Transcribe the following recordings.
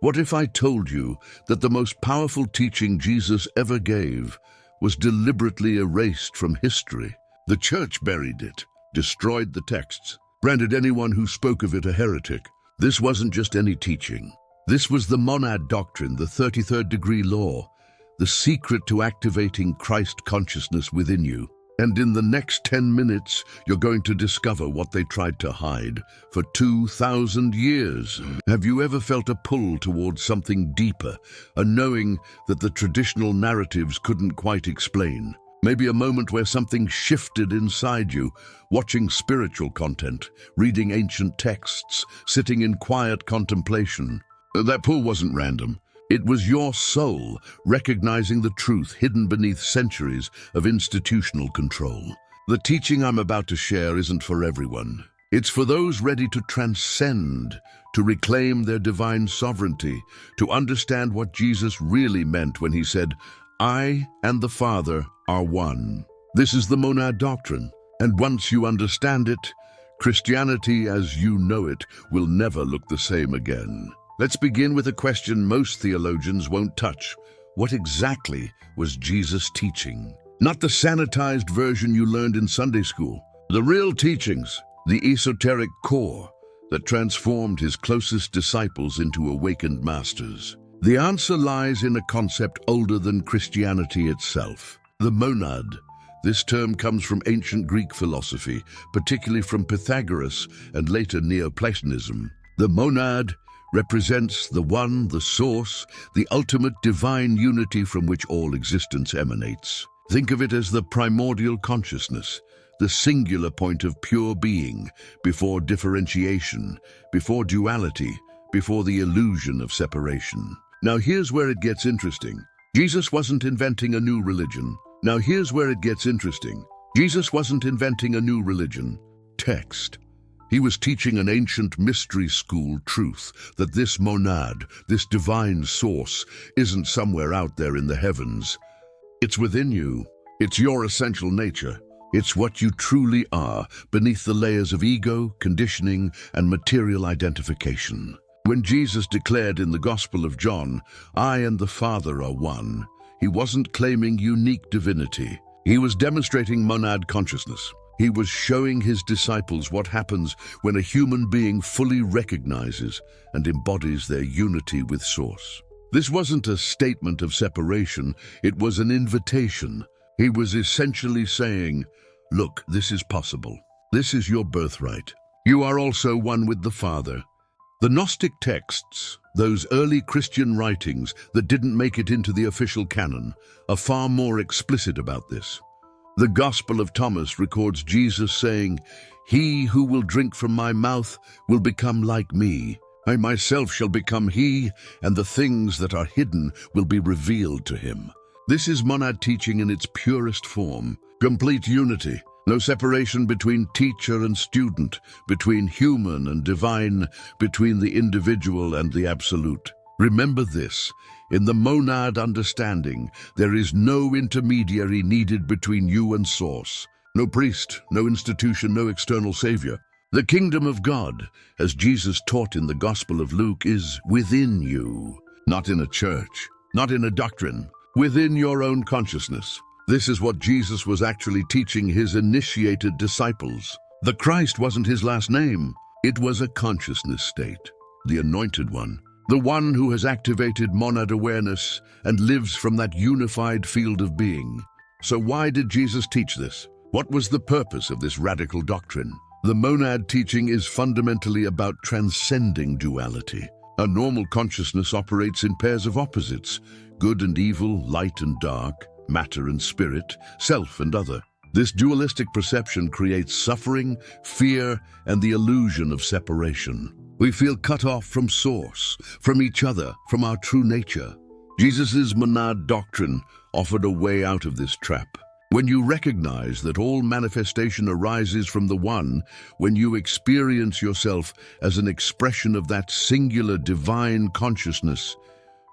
What if I told you that the most powerful teaching Jesus ever gave was deliberately erased from history? The church buried it, destroyed the texts, branded anyone who spoke of it a heretic. This wasn't just any teaching. This was the Monad Doctrine, the 33rd degree law, the secret to activating Christ consciousness within you. And in the next 10 minutes, you're going to discover what they tried to hide for 2,000 years. Have you ever felt a pull towards something deeper, a knowing that the traditional narratives couldn't quite explain? Maybe a moment where something shifted inside you, watching spiritual content, reading ancient texts, sitting in quiet contemplation. That pull wasn't random. It was your soul recognizing the truth hidden beneath centuries of institutional control. The teaching I'm about to share isn't for everyone. It's for those ready to transcend, to reclaim their divine sovereignty, to understand what Jesus really meant when he said, "I and the Father are one." This is the Monad Doctrine, and once you understand it, Christianity as you know it will never look the same again. Let's begin with a question most theologians won't touch. What exactly was Jesus teaching? Not the sanitized version you learned in Sunday school. The real teachings, the esoteric core that transformed his closest disciples into awakened masters. The answer lies in a concept older than Christianity itself. The monad. This term comes from ancient Greek philosophy, particularly from Pythagoras and later Neoplatonism. The monad represents the one, the source, the ultimate divine unity from which all existence emanates. Think of it as the primordial consciousness, the singular point of pure being, before differentiation, before duality, before the illusion of separation. Now here's where it gets interesting. Jesus wasn't inventing a new religion. Jesus wasn't inventing a new religion. Text. He was teaching an ancient mystery school truth that this monad, this divine source, isn't somewhere out there in the heavens. It's within you. It's your essential nature. It's what you truly are beneath the layers of ego, conditioning, and material identification. When Jesus declared in the Gospel of John, "I and the Father are one," he wasn't claiming unique divinity. He was demonstrating monad consciousness. He was showing his disciples what happens when a human being fully recognizes and embodies their unity with Source. This wasn't a statement of separation, it was an invitation. He was essentially saying, "Look, this is possible. This is your birthright. You are also one with the Father." The Gnostic texts, those early Christian writings that didn't make it into the official canon, are far more explicit about this. The Gospel of Thomas records Jesus saying, "He who will drink from my mouth will become like me. I myself shall become he, and the things that are hidden will be revealed to him." This is monad teaching in its purest form. Complete unity. No separation between teacher and student, between human and divine, between the individual and the absolute. Remember this. In the monad understanding, there is no intermediary needed between you and Source. No priest, no institution, no external savior. The kingdom of God, as Jesus taught in the Gospel of Luke, is within you. Not in a church, not in a doctrine, within your own consciousness. This is what Jesus was actually teaching his initiated disciples. The Christ wasn't his last name. It was a consciousness state. The anointed one. The one who has activated monad awareness and lives from that unified field of being. So why did Jesus teach this? What was the purpose of this radical doctrine? The monad teaching is fundamentally about transcending duality. A normal consciousness operates in pairs of opposites, good and evil, light and dark, matter and spirit, self and other. This dualistic perception creates suffering, fear, and the illusion of separation. We feel cut off from Source, from each other, from our true nature. Jesus' Monad Doctrine offered a way out of this trap. When you recognize that all manifestation arises from the One, when you experience yourself as an expression of that singular divine consciousness,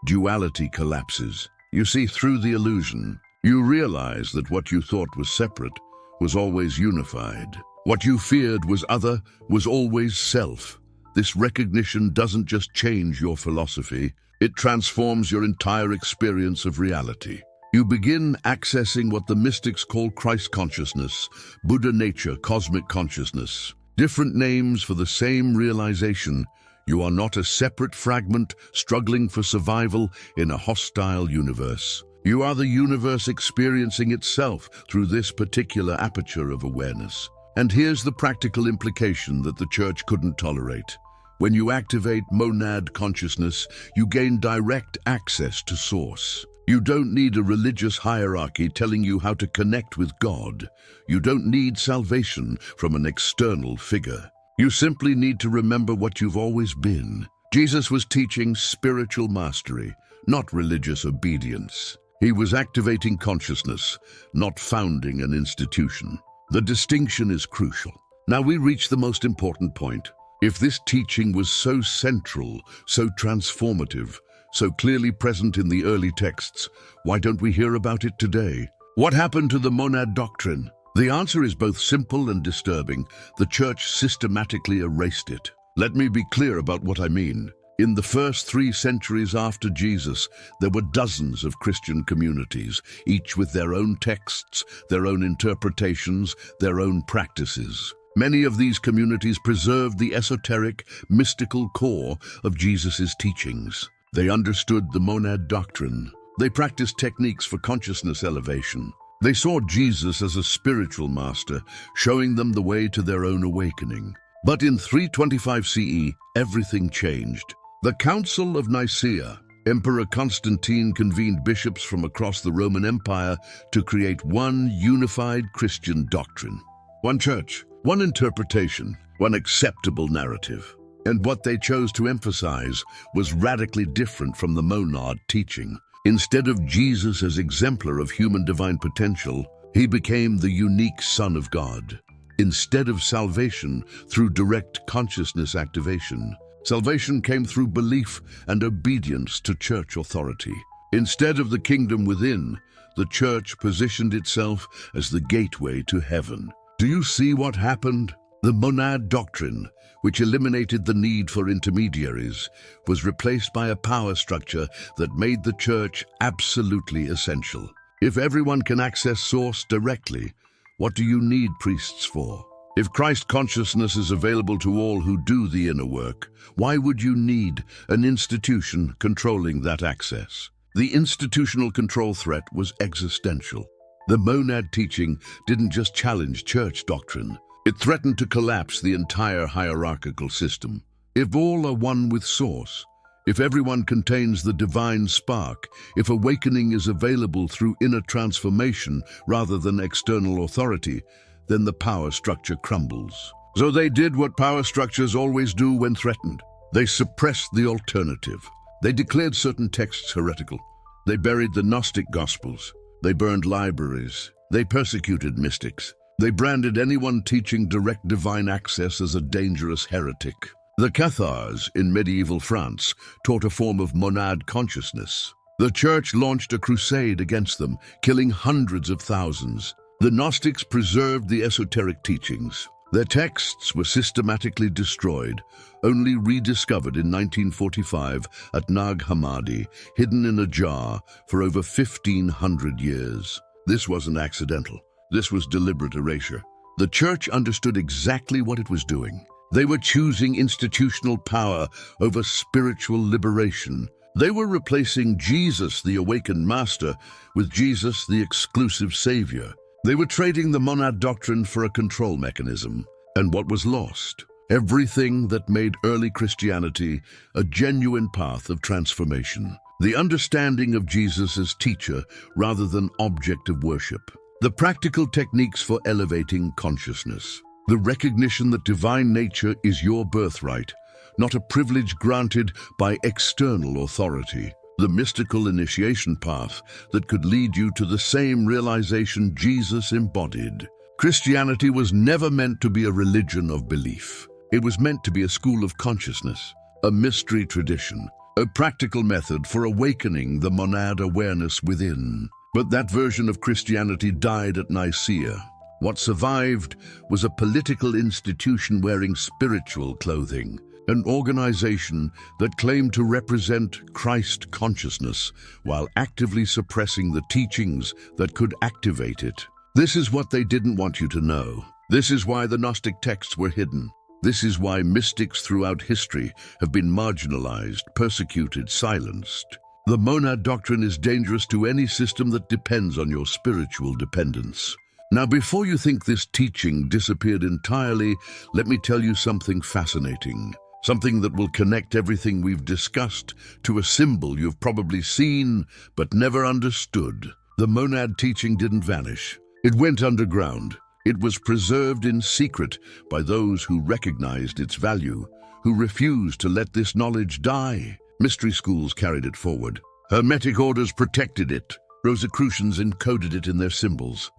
duality collapses. You see through the illusion. You realize that what you thought was separate was always unified. What you feared was other was always self. This recognition doesn't just change your philosophy, it transforms your entire experience of reality. You begin accessing what the mystics call Christ consciousness, Buddha nature, cosmic consciousness. Different names for the same realization. You are not a separate fragment struggling for survival in a hostile universe. You are the universe experiencing itself through this particular aperture of awareness. And here's the practical implication that the church couldn't tolerate. When you activate monad consciousness, you gain direct access to source. You don't need a religious hierarchy telling you how to connect with God. You don't need salvation from an external figure. You simply need to remember what you've always been. Jesus was teaching spiritual mastery, not religious obedience. He was activating consciousness, not founding an institution. The distinction is crucial. Now we reach the most important point. If this teaching was so central, so transformative, so clearly present in the early texts, why don't we hear about it today? What happened to the Monad Doctrine? The answer is both simple and disturbing. The church systematically erased it. Let me be clear about what I mean. In the first 3 centuries after Jesus, there were dozens of Christian communities, each with their own texts, their own interpretations, their own practices. Many of these communities preserved the esoteric, mystical core of Jesus' teachings. They understood the Monad Doctrine. They practiced techniques for consciousness elevation. They saw Jesus as a spiritual master, showing them the way to their own awakening. But in 325 CE, everything changed. The Council of Nicaea, Emperor Constantine convened bishops from across the Roman Empire to create one unified Christian doctrine. One church, one interpretation, one acceptable narrative. And what they chose to emphasize was radically different from the monad teaching. Instead of Jesus as exemplar of human divine potential, he became the unique Son of God. Instead of salvation through direct consciousness activation, salvation came through belief and obedience to church authority. Instead of the kingdom within, the church positioned itself as the gateway to heaven. Do you see what happened? The Monad Doctrine, which eliminated the need for intermediaries, was replaced by a power structure that made the church absolutely essential. If everyone can access source directly, what do you need priests for? If Christ consciousness is available to all who do the inner work, why would you need an institution controlling that access? The institutional control threat was existential. The monad teaching didn't just challenge church doctrine. It threatened to collapse the entire hierarchical system. If all are one with source, if everyone contains the divine spark, if awakening is available through inner transformation rather than external authority, then the power structure crumbles. So they did what power structures always do when threatened. They suppressed the alternative. They declared certain texts heretical. They buried the Gnostic Gospels. They burned libraries. They persecuted mystics. They branded anyone teaching direct divine access as a dangerous heretic. The Cathars in medieval France taught a form of monad consciousness. The church launched a crusade against them, killing hundreds of thousands. The Gnostics preserved the esoteric teachings. Their texts were systematically destroyed, only rediscovered in 1945 at Nag Hammadi, hidden in a jar for over 1,500 years. This wasn't accidental. This was deliberate erasure. The church understood exactly what it was doing. They were choosing institutional power over spiritual liberation. They were replacing Jesus, the awakened master, with Jesus, the exclusive savior. They were trading the monad doctrine for a control mechanism. And what was lost? Everything that made early Christianity a genuine path of transformation. The understanding of Jesus as teacher rather than object of worship. The practical techniques for elevating consciousness. The recognition that divine nature is your birthright, not a privilege granted by external authority. The mystical initiation path that could lead you to the same realization Jesus embodied. Christianity was never meant to be a religion of belief. It was meant to be a school of consciousness, a mystery tradition, a practical method for awakening the monad awareness within. But that version of Christianity died at Nicaea. What survived was a political institution wearing spiritual clothing. an organization that claimed to represent Christ consciousness while actively suppressing the teachings that could activate it. This is what they didn't want you to know. This is why the Gnostic texts were hidden. This is why mystics throughout history have been marginalized, persecuted, silenced. The Monad Doctrine is dangerous to any system that depends on your spiritual dependence. Now, before you think this teaching disappeared entirely, let me tell you something fascinating. Something that will connect everything we've discussed to a symbol you've probably seen but never understood. The Monad teaching didn't vanish. It went underground. It was preserved in secret by those who recognized its value, who refused to let this knowledge die. Mystery schools carried it forward. Hermetic orders protected it. Rosicrucians encoded it in their symbols.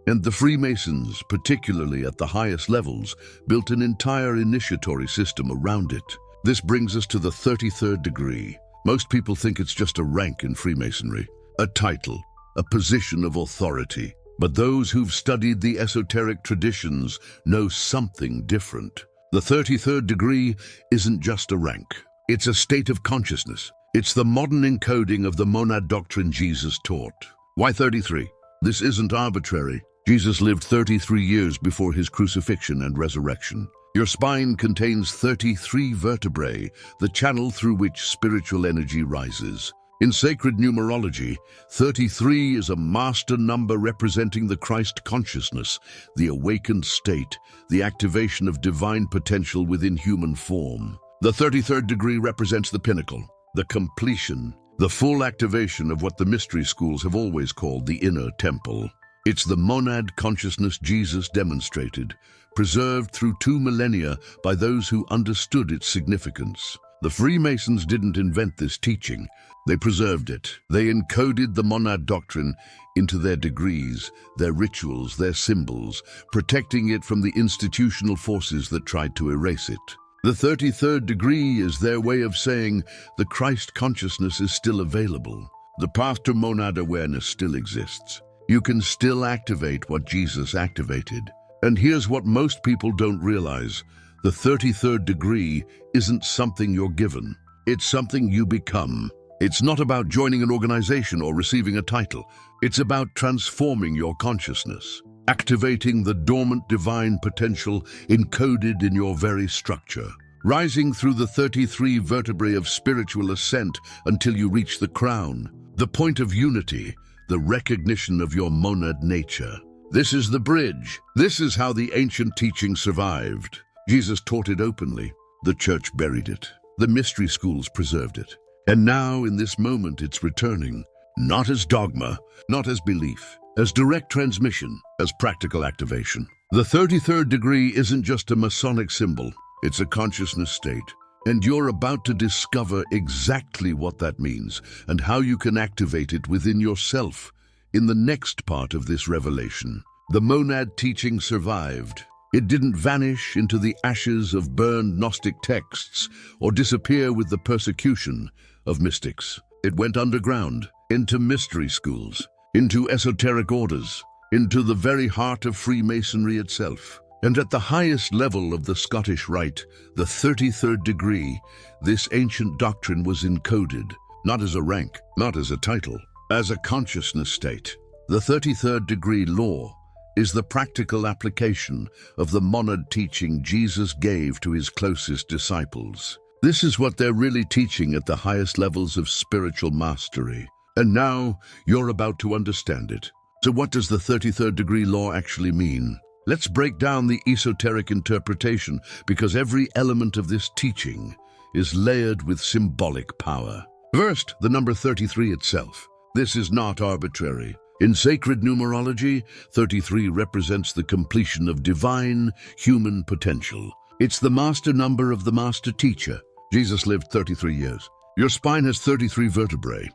And the Freemasons, particularly at the highest levels, built an entire initiatory system around it. This brings us to the 33rd degree. Most people think it's just a rank in Freemasonry, a title, a position of authority. But those who've studied the esoteric traditions know something different. The 33rd degree isn't just a rank. It's a state of consciousness. It's the modern encoding of the Monad Doctrine Jesus taught. Why 33? This isn't arbitrary. Jesus lived 33 years before his crucifixion and resurrection. Your spine contains 33 vertebrae, the channel through which spiritual energy rises. In sacred numerology, 33 is a master number representing the Christ consciousness, the awakened state, the activation of divine potential within human form. The 33rd degree represents the pinnacle, the completion, the full activation of what the mystery schools have always called the inner temple. It's the monad consciousness Jesus demonstrated, preserved through 2 millennia by those who understood its significance. The Freemasons didn't invent this teaching. They preserved it. They encoded the Monad Doctrine into their degrees, their rituals, their symbols, protecting it from the institutional forces that tried to erase it. The 33rd degree is their way of saying the Christ consciousness is still available. The path to monad awareness still exists. You can still activate what Jesus activated. And here's what most people don't realize. The 33rd degree isn't something you're given. It's something you become. It's not about joining an organization or receiving a title. It's about transforming your consciousness, activating the dormant divine potential encoded in your very structure, rising through the 33 vertebrae of spiritual ascent until you reach the crown, the point of unity, the recognition of your monad nature. This is the bridge. This is how the ancient teaching survived. Jesus taught it openly. The church buried it. The mystery schools preserved it. And now, in this moment, it's returning, not as dogma, not as belief, as direct transmission, as practical activation. The 33rd degree isn't just a Masonic symbol, it's a consciousness state. And you're about to discover exactly what that means and how you can activate it within yourself in the next part of this revelation. The monad teaching survived. It didn't vanish into the ashes of burned Gnostic texts or disappear with the persecution of mystics. It went underground, into mystery schools, into esoteric orders, into the very heart of Freemasonry itself. And at the highest level of the Scottish Rite, the 33rd degree, this ancient doctrine was encoded, not as a rank, not as a title, as a consciousness state. The 33rd degree law is the practical application of the monad teaching Jesus gave to his closest disciples. This is what they're really teaching at the highest levels of spiritual mastery. And now you're about to understand it. So what does the 33rd degree law actually mean? Let's break down the esoteric interpretation, because every element of this teaching is layered with symbolic power. First, the number 33 itself. This is not arbitrary. In sacred numerology, 33 represents the completion of divine human potential. It's the master number of the master teacher. Jesus lived 33 years. Your spine has 33 vertebrae.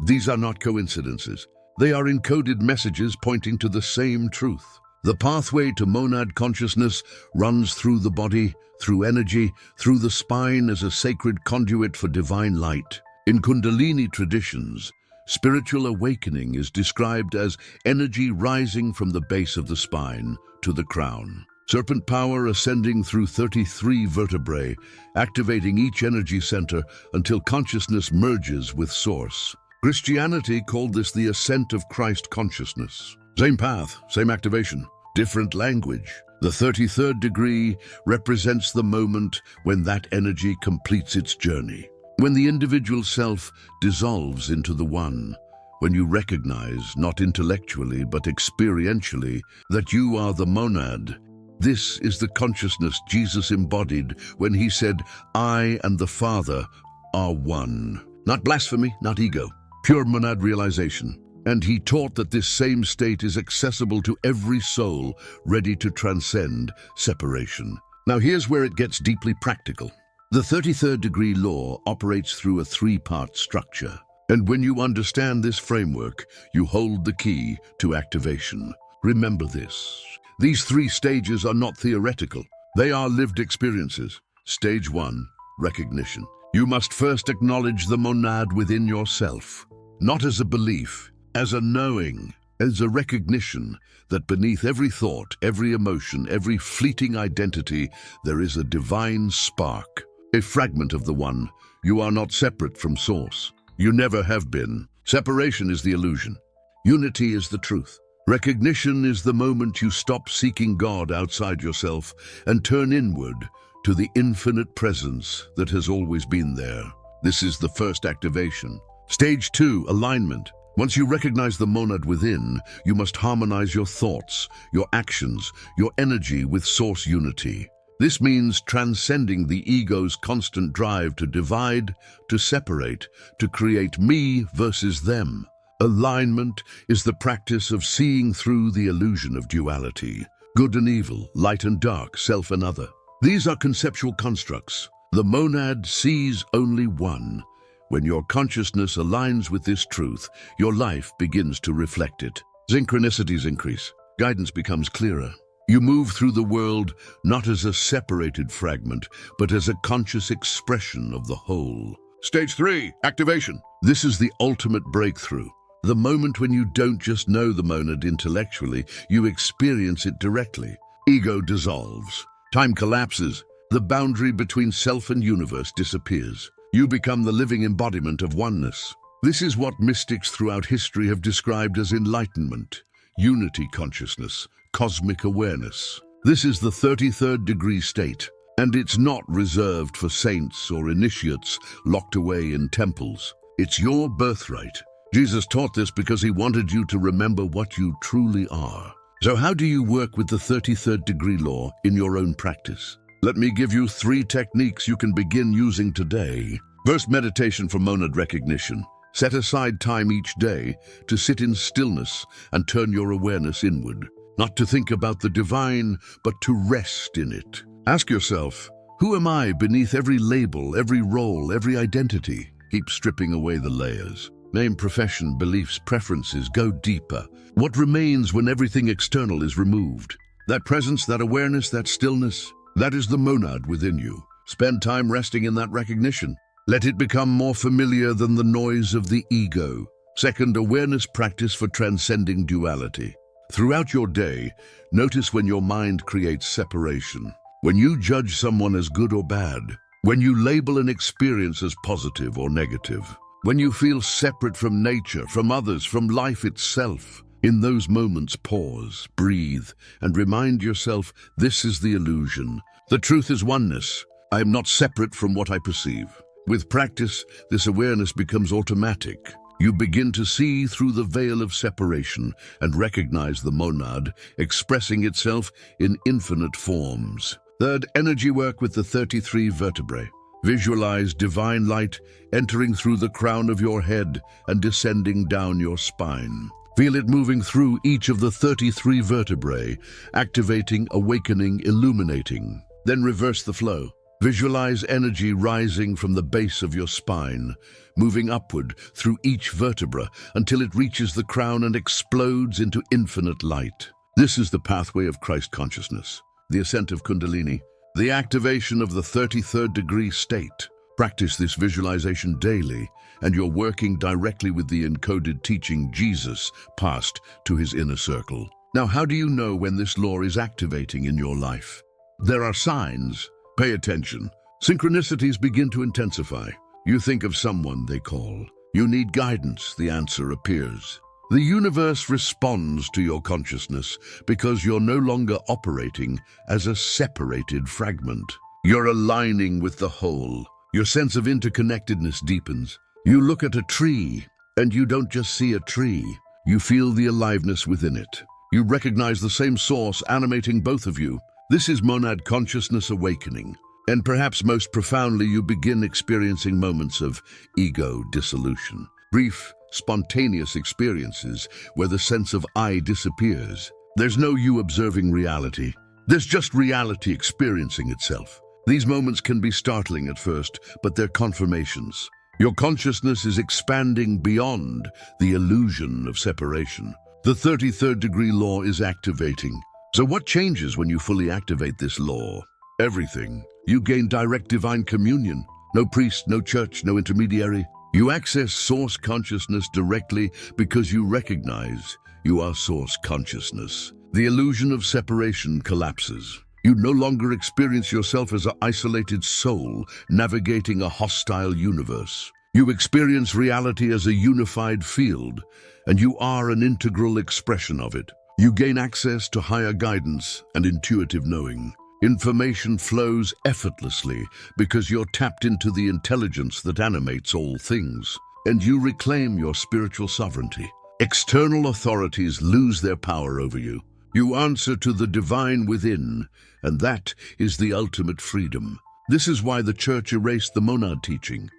These are not coincidences. They are encoded messages pointing to the same truth. The pathway to monad consciousness runs through the body, through energy, through the spine as a sacred conduit for divine light. In Kundalini traditions, spiritual awakening is described as energy rising from the base of the spine to the crown. Serpent power ascending through 33 vertebrae, activating each energy center until consciousness merges with Source. Christianity called this the ascent of Christ consciousness. Same path, same activation, different language. The 33rd degree represents the moment when that energy completes its journey. When the individual self dissolves into the one. When you recognize, not intellectually but experientially, that you are the monad. This is the consciousness Jesus embodied when he said, "I and the Father are one." Not blasphemy, not ego. Pure monad realization. And he taught that this same state is accessible to every soul ready to transcend separation. Now here's where it gets deeply practical. The 33rd degree law operates through a three-part structure. And when you understand this framework, you hold the key to activation. Remember this. These three stages are not theoretical. They are lived experiences. Stage 1, recognition. You must first acknowledge the monad within yourself. Not as a belief, as a knowing, as a recognition that beneath every thought, every emotion, every fleeting identity, there is a divine spark, a fragment of the one. You are not separate from Source. You never have been. Separation is the illusion. Unity is the truth. Recognition is the moment you stop seeking God outside yourself and turn inward to the infinite presence that has always been there. This is the first activation. Stage 2, alignment. Once you recognize the monad within, you must harmonize your thoughts, your actions, your energy with Source unity. This means transcending the ego's constant drive to divide, to separate, to create me versus them. Alignment is the practice of seeing through the illusion of duality, good and evil, light and dark, self and other. These are conceptual constructs. The monad sees only one. When your consciousness aligns with this truth, your life begins to reflect it. Synchronicities increase. Guidance becomes clearer. You move through the world not as a separated fragment, but as a conscious expression of the whole. Stage 3, activation. This is the ultimate breakthrough. The moment when you don't just know the monad intellectually, you experience it directly. Ego dissolves. Time collapses. The boundary between self and universe disappears. You become the living embodiment of oneness. This is what mystics throughout history have described as enlightenment, unity consciousness, cosmic awareness. This is the 33rd degree state, and it's not reserved for saints or initiates locked away in temples. It's your birthright. Jesus taught this because he wanted you to remember what you truly are. So how do you work with the 33rd degree law in your own practice? Let me give you 3 techniques you can begin using today. First, meditation for monad recognition. Set aside time each day to sit in stillness and turn your awareness inward. Not to think about the divine, but to rest in it. Ask yourself, who am I beneath every label, every role, every identity? Keep stripping away the layers. Name profession, beliefs, preferences. Go deeper. What remains when everything external is removed? That presence, that awareness, that stillness. That is the monad within you. Spend time resting in that recognition. Let it become more familiar than the noise of the ego. Second, awareness practice for transcending duality. Throughout your day, notice when your mind creates separation. When you judge someone as good or bad. When you label an experience as positive or negative. When you feel separate from nature, from others, from life itself. In those moments, pause, breathe, and remind yourself this is the illusion. The truth is oneness. I am not separate from what I perceive. With practice, this awareness becomes automatic. You begin to see through the veil of separation and recognize the monad expressing itself in infinite forms. Third, energy work with the 33 vertebrae. Visualize divine light entering through the crown of your head and descending down your spine. Feel it moving through each of the 33 vertebrae, activating, awakening, illuminating. Then reverse the flow. Visualize energy rising from the base of your spine, moving upward through each vertebra until it reaches the crown and explodes into infinite light. This is the pathway of Christ consciousness, the ascent of Kundalini, the activation of the 33rd degree state. Practice this visualization daily, and you're working directly with the encoded teaching Jesus passed to his inner circle. Now, how do you know when this law is activating in your life? There are signs. Pay attention. Synchronicities begin to intensify. You think of someone, they call. You need guidance, the answer appears. The universe responds to your consciousness because you're no longer operating as a separated fragment. You're aligning with the whole. Your sense of interconnectedness deepens. You look at a tree, and you don't just see a tree. You feel the aliveness within it. You recognize the same source animating both of you. This is monad consciousness awakening. And perhaps most profoundly, you begin experiencing moments of ego dissolution. Brief, spontaneous experiences where the sense of I disappears. There's no you observing reality. There's just reality experiencing itself. These moments can be startling at first, but they're confirmations. Your consciousness is expanding beyond the illusion of separation. The 33rd degree law is activating. So what changes when you fully activate this law? Everything. You gain direct divine communion. No priest, no church, no intermediary. You access source consciousness directly because you recognize you are source consciousness. The illusion of separation collapses. You no longer experience yourself as an isolated soul navigating a hostile universe. You experience reality as a unified field, and you are an integral expression of it. You gain access to higher guidance and intuitive knowing. Information flows effortlessly because you're tapped into the intelligence that animates all things, and you reclaim your spiritual sovereignty. External authorities lose their power over you. You answer to the divine within, and that is the ultimate freedom. This is why the church erased the monad teaching.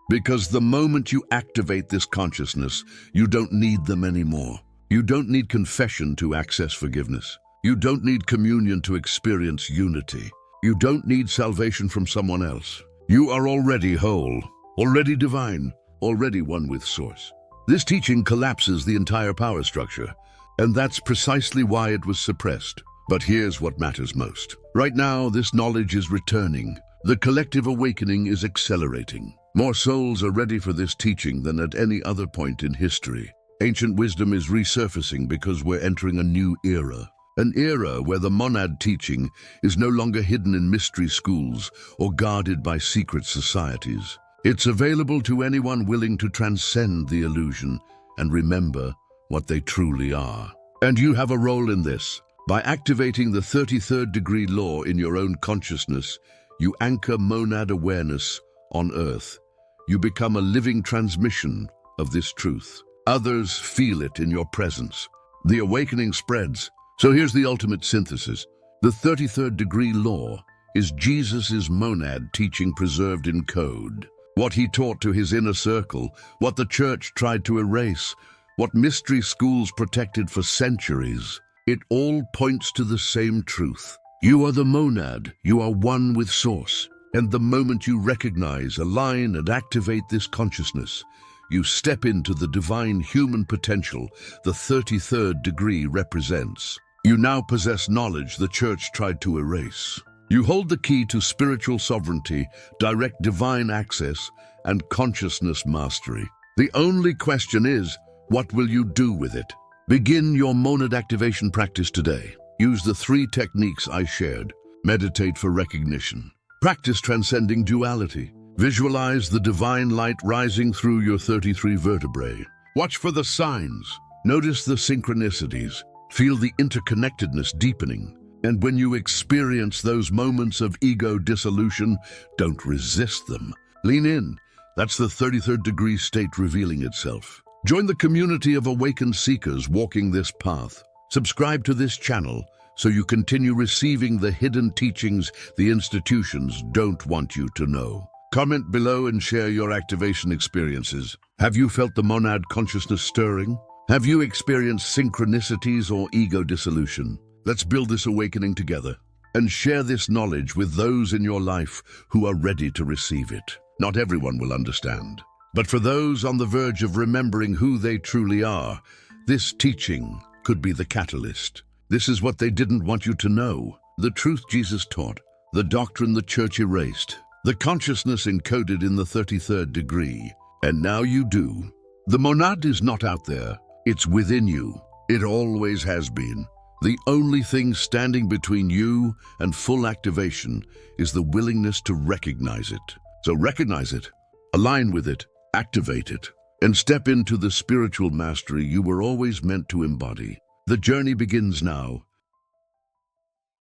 Because the moment you activate this consciousness, you don't need them anymore. You don't need confession to access forgiveness. You don't need communion to experience unity. You don't need salvation from someone else. You are already whole, already divine, already one with Source. This teaching collapses the entire power structure, and that's precisely why it was suppressed. But here's what matters most. Right now, this knowledge is returning. The collective awakening is accelerating. More souls are ready for this teaching than at any other point in history. Ancient wisdom is resurfacing because we're entering a new era. An era where the monad teaching is no longer hidden in mystery schools or guarded by secret societies. It's available to anyone willing to transcend the illusion and remember what they truly are. And you have a role in this. By activating the 33rd degree law in your own consciousness, you anchor monad awareness on Earth. You become a living transmission of this truth. Others feel it in your presence. The awakening spreads. So here's the ultimate synthesis. The 33rd degree law is Jesus's monad teaching preserved in code. What he taught to his inner circle, what the church tried to erase, what mystery schools protected for centuries. It all points to the same truth. You are the monad, you are one with Source. And the moment you recognize, align, and activate this consciousness, you step into the divine human potential the 33rd degree represents. You now possess knowledge the church tried to erase. You hold the key to spiritual sovereignty, direct divine access, and consciousness mastery. The only question is, what will you do with it? Begin your monad activation practice today. Use the 3 techniques I shared. Meditate for recognition. Practice transcending duality. Visualize the divine light rising through your 33 vertebrae. Watch for the signs. Notice the synchronicities. Feel the interconnectedness deepening. And when you experience those moments of ego dissolution, don't resist them. Lean in. That's the 33rd degree state revealing itself. Join the community of awakened seekers walking this path. Subscribe to this channel so you continue receiving the hidden teachings the institutions don't want you to know. Comment below and share your activation experiences. Have you felt the monad consciousness stirring? Have you experienced synchronicities or ego dissolution? Let's build this awakening together and share this knowledge with those in your life who are ready to receive it. Not everyone will understand, but for those on the verge of remembering who they truly are, this teaching could be the catalyst. This is what they didn't want you to know. The truth Jesus taught, the doctrine the church erased, the consciousness encoded in the 33rd degree. And now you do. The monad is not out there. It's within you. It always has been. The only thing standing between you and full activation is the willingness to recognize it. So recognize it, align with it, activate it, and step into the spiritual mastery you were always meant to embody. The journey begins now,